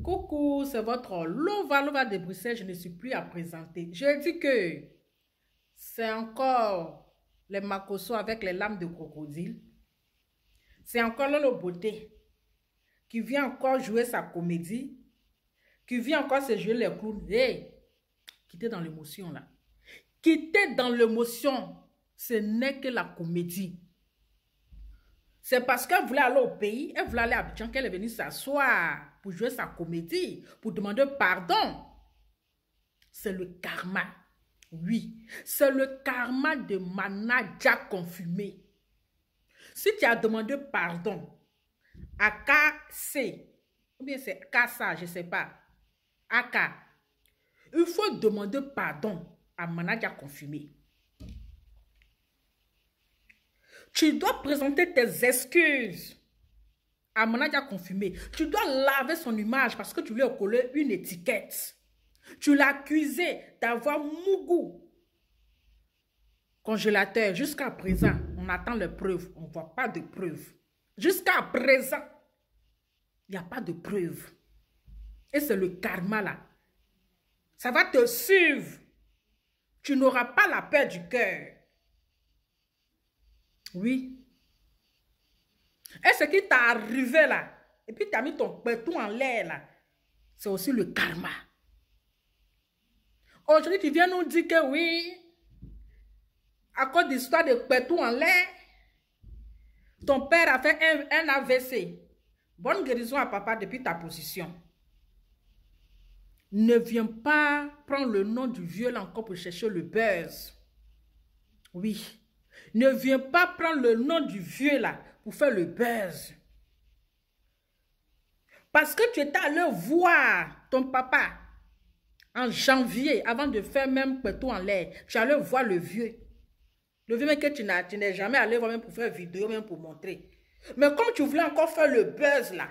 Coucou, c'est votre Lova de Bruxelles. Je ne suis plus à présenter. Je dis que c'est encore les Makosso avec les lames de crocodile. C'est encore Lolo Beauté qui vient encore jouer sa comédie, qui vient encore se jouer les clowns. Hey, quittez dans l'émotion là. Quittez dans l'émotion. Ce n'est que la comédie. C'est parce qu'elle voulait aller au pays, elle voulait aller à Abidjan qu'elle est venue s'asseoir pour jouer sa comédie, pour demander pardon. C'est le karma. Oui, c'est le karma de Manaja confirmé. Si tu as demandé pardon à KC, ou bien c'est Kassa, je ne sais pas, AK, il faut demander pardon à Manaja confirmé. Tu dois présenter tes excuses à Manaja confirmé. Tu dois laver son image parce que tu lui as collé une étiquette. Tu l'as accusé d'avoir Mougou congélateur. Jusqu'à présent, on attend les preuves. On ne voit pas de preuves. Jusqu'à présent, il n'y a pas de preuves. Et c'est le karma là. Ça va te suivre. Tu n'auras pas la paix du cœur. Oui. Et ce qui t'est arrivé là, et puis tu as mis ton pétou en l'air là, c'est aussi le karma. Aujourd'hui, tu viens nous dire que oui, à cause d'histoire de pétou en l'air, ton père a fait un AVC. Bonne guérison à papa depuis ta position. Ne viens pas prendre le nom du vieux là encore pour chercher le buzz. Oui. Ne viens pas prendre le nom du vieux là pour faire le buzz. Parce que tu étais allé voir ton papa en janvier, avant de faire même pétou en l'air. Tu allais voir le vieux. Le vieux, mais que tu n'es jamais allé voir même pour faire vidéo, même pour montrer. Mais comme tu voulais encore faire le buzz là,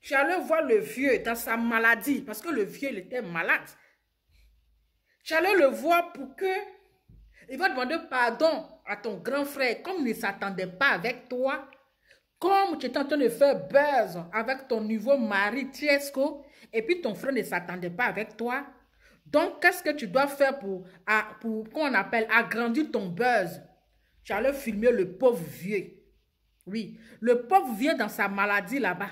tu allais voir le vieux dans sa maladie. Parce que le vieux, il était malade. Tu allais le voir pour que il va demander pardon à ton grand frère, comme il ne s'attendait pas avec toi, comme tu étais en train de faire buzz avec ton nouveau mari Tiesco, et puis ton frère ne s'attendait pas avec toi. Donc, qu'est-ce que tu dois faire pour qu'on appelle, agrandir ton buzz? Tu allais filmer le pauvre vieux. Oui, le pauvre vieux dans sa maladie là-bas.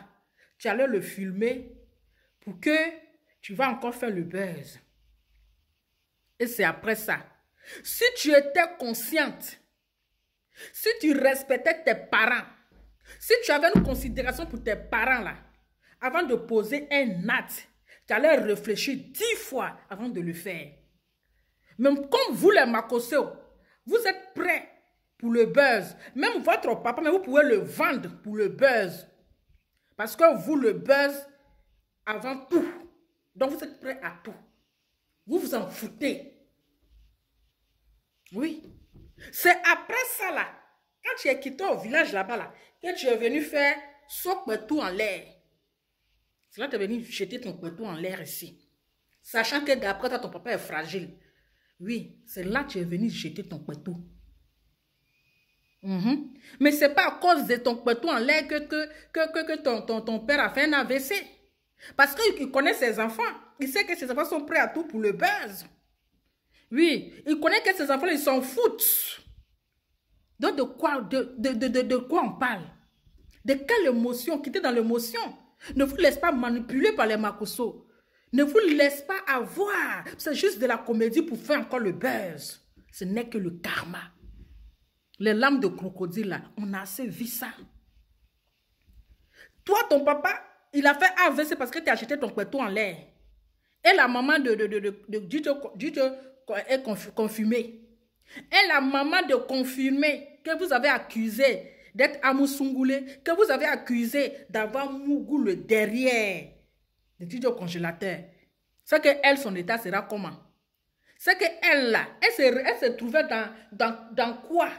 Tu allais le filmer pour que tu vas encore faire le buzz. Et c'est après ça. Si tu étais consciente, si tu respectais tes parents, si tu avais une considération pour tes parents là, avant de poser un acte, tu allais réfléchir 10 fois avant de le faire. Même comme vous les Makosso, vous êtes prêts pour le buzz. Même votre papa, mais vous pouvez le vendre pour le buzz. Parce que vous, le buzz, avant tout. Donc vous êtes prêts à tout. Vous vous en foutez. Oui. C'est après ça là, quand tu es quitté au village là-bas là, que tu es venu faire son pétou en l'air. C'est là que tu es venu jeter ton pétou en l'air ici. Sachant que d'après toi, ton papa est fragile. Oui, c'est là que tu es venu jeter ton pétou. Mais ce n'est pas à cause de ton pétou en l'air que ton père a fait un AVC. Parce qu'il connaît ses enfants. Il sait que ses enfants sont prêts à tout pour le buzz. Oui, il connaît que ses enfants, ils s'en foutent. Donc, de quoi on parle? De quelle émotion? Quittez dans l'émotion. Ne vous laissez pas manipuler par les Makosso. Ne vous laissez pas avoir. C'est juste de la comédie pour faire encore le buzz. Ce n'est que le karma. Les lames de crocodile, là, on a assez vu ça. Toi, ton papa, il a fait AVC parce que tu as acheté ton pétou en l'air. Et la maman de est confirmée. Et la maman de confirmer que vous avez accusé d'être Amoussoungoulé, que vous avez accusé d'avoir Mougou le derrière de Didio congélateur. C'est que elle, son état sera comment? C'est que elle là, elle se trouvait dans quoi?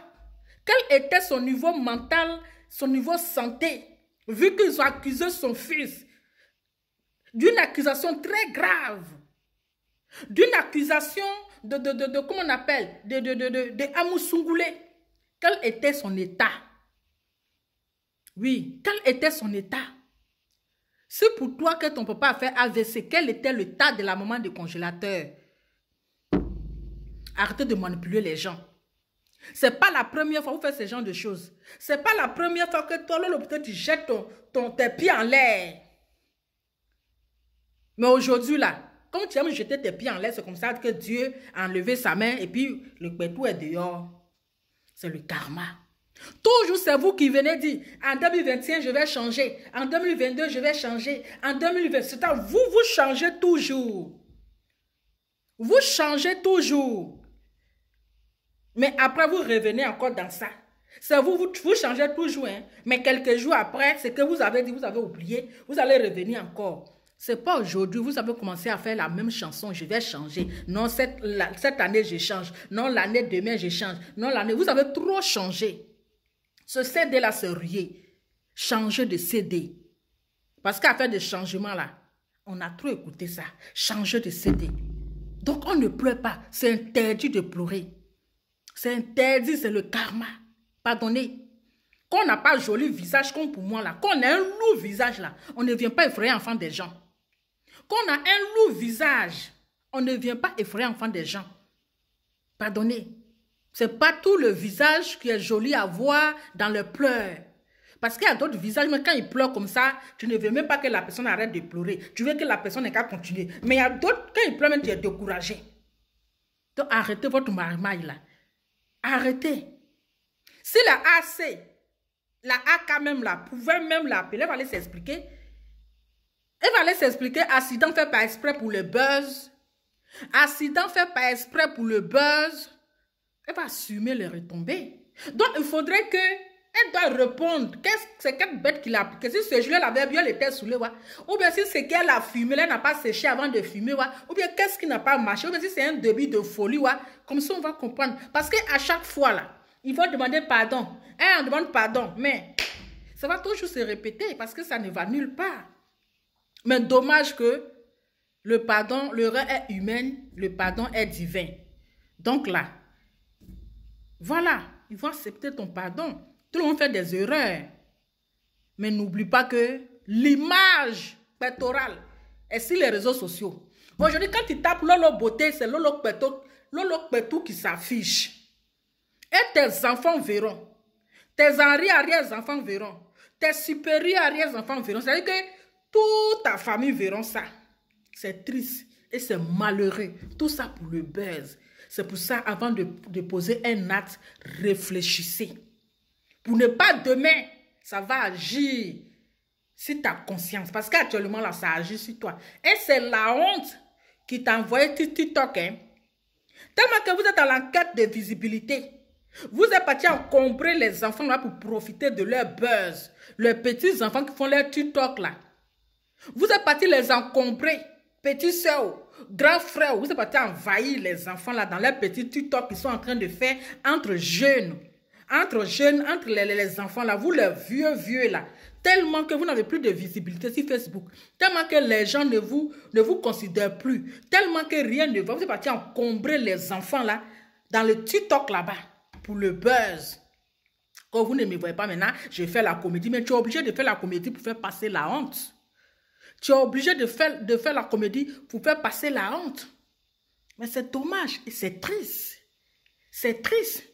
Quel était son niveau mental, son niveau santé, vu qu'ils ont accusé son fils d'une accusation très grave, d'une accusation comment on appelle, de Amoussoungoulé. Quel était son état? Oui, quel était son état? Si pour toi que ton papa a fait AVC, quel était le tas de la maman du congélateur? Arrêtez de manipuler les gens. C'est pas la première fois que vous faites ce genre de choses. C'est pas la première fois que toi, peut-être tu jettes tes pieds en l'air. Mais aujourd'hui, là, comme tu aimes jeter tes pieds en l'air, c'est comme ça que Dieu a enlevé sa main et puis le pétou est dehors. C'est le karma. Toujours, c'est vous qui venez dire, en 2021, je vais changer. En 2022, je vais changer. En 2020, c'est-à-dire, vous changez toujours. Vous changez toujours. Mais après, vous revenez encore dans ça. C'est vous changez toujours. Hein? Mais quelques jours après, c'est que vous avez dit, vous avez oublié, vous allez revenir encore. C'est pas aujourd'hui, vous avez commencé à faire la même chanson, je vais changer. Non, cette année, je change. Non, l'année demain, je change. Non, l'année, vous avez trop changé. Ce CD-là, c'est rien. Changer de CD. Parce qu'à faire des changements là, on a trop écouté ça. Changer de CD. Donc, on ne pleure pas. C'est interdit de pleurer. C'est interdit, c'est le karma. Pardonnez. Quand on n'a pas joli visage comme pour moi là, quand on a un lourd visage là, on ne vient pas effrayer l'enfant des gens. Quand on a un lourd visage, on ne vient pas effrayer l'enfant des gens. Pardonnez. C'est pas tout le visage qui est joli à voir dans le pleurs. Parce qu'il y a d'autres visages, mais quand ils pleurent comme ça, tu ne veux même pas que la personne arrête de pleurer. Tu veux que la personne n'ait qu'à continuer. Mais il y a d'autres, quand ils pleurent, même tu es découragé. Donc arrêtez votre marmaille là. Arrêtez. Si la AC, la AK même là, pouvait même l'appeler, elle va aller s'expliquer. Elle va aller s'expliquer, accident fait par exprès pour le buzz. Accident fait par exprès pour le buzz. Elle va assumer les retombées. Donc, il faudrait que elle doit répondre. C'est quelle bête qu'il a appliqué? Si ce jour-là, elle avait bien les têtes saoulées, ou bien si c'est qu'elle a fumé, elle n'a pas séché avant de fumer, ou bien qu'est-ce qui n'a pas marché, ou bien si c'est un début de folie, comme ça on va comprendre. Parce qu'à chaque fois, là, il faut demander pardon. On demande pardon, mais ça va toujours se répéter parce que ça ne va nulle part. Mais dommage que le pardon, l'erreur est humaine, le pardon est divin. Donc là, voilà, ils vont accepter ton pardon. Tout le monde fait des erreurs. Mais n'oublie pas que l'image pectorale est sur les réseaux sociaux. Aujourd'hui, quand tu tapes Lolo Beauté, c'est Lolo Petou qui s'affiche. Et tes enfants verront. Tes arrière-enfants verront. Tes supérieurs-arrière-enfants verront. C'est-à-dire que toute ta famille verront ça. C'est triste et c'est malheureux. Tout ça pour le buzz. C'est pour ça, avant de poser un acte, réfléchissez. Pour ne pas demain, ça va agir sur ta conscience. Parce qu'actuellement, là, ça agit sur toi. Et c'est la honte qui t'a envoyé TikTok. Hein? Tellement que vous êtes à l'enquête de visibilité. Vous êtes parti encombrer les enfants là pour profiter de leur buzz. Les petits enfants qui font leur TikTok là. Vous êtes parti les encombrer. Petits soeurs, grands frères, vous êtes parti envahir les enfants là dans leurs petits TikTok qu'ils sont en train de faire entre jeunes. Entre les enfants là, vous les vieux là, tellement que vous n'avez plus de visibilité sur Facebook, tellement que les gens ne vous considèrent plus, tellement que rien ne va, vous êtes parti encombrer les enfants là, dans le TikTok là-bas, pour le buzz. Quand vous ne me voyez pas maintenant, je fais la comédie, mais tu es obligé de faire la comédie pour faire passer la honte. Tu es obligé de faire la comédie pour faire passer la honte. Mais c'est dommage et c'est triste. C'est triste.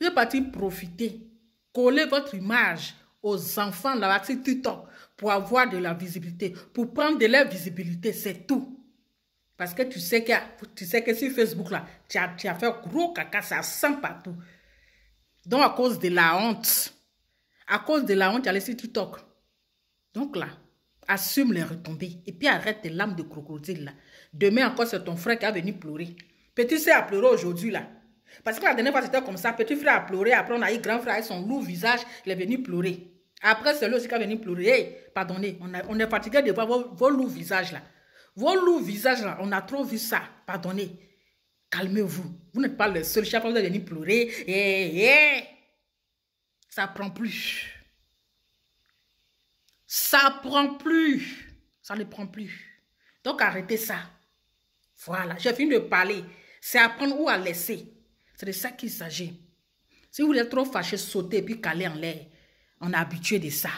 Vous êtes parti profiter, coller votre image aux enfants là-bas sur TikTok pour avoir de la visibilité, pour prendre de la visibilité, c'est tout. Parce que tu sais que sur Facebook là, tu as fait gros caca, ça sent partout. Donc à cause de la honte, tu es allé sur TikTok. Donc là, assume les retombées et puis arrête tes larmes de crocodile là. Demain encore, c'est ton frère qui a venu pleurer. Petit frère a pleuré aujourd'hui là. Parce que la dernière fois, c'était comme ça. Petit frère a pleuré. Après, on a eu grand frère avec son lourd visage. Il est venu pleurer. Après, c'est lui aussi qui est venu pleurer. Hey, pardonnez, on est fatigué de voir vos lourds visages là. Vos lourds visages là, on a trop vu ça. Pardonnez. Calmez-vous. Vous n'êtes pas le seul. Chaque fois, vous êtes venu pleurer. Ça ne prend plus. Ça prend plus. Ça ne prend plus. Donc, arrêtez ça. Voilà. J'ai fini de parler. C'est à prendre ou à laisser. C'est de ça qu'il s'agit. Si vous êtes trop fâché, sautez et puis caler en l'air. On est habitué de ça.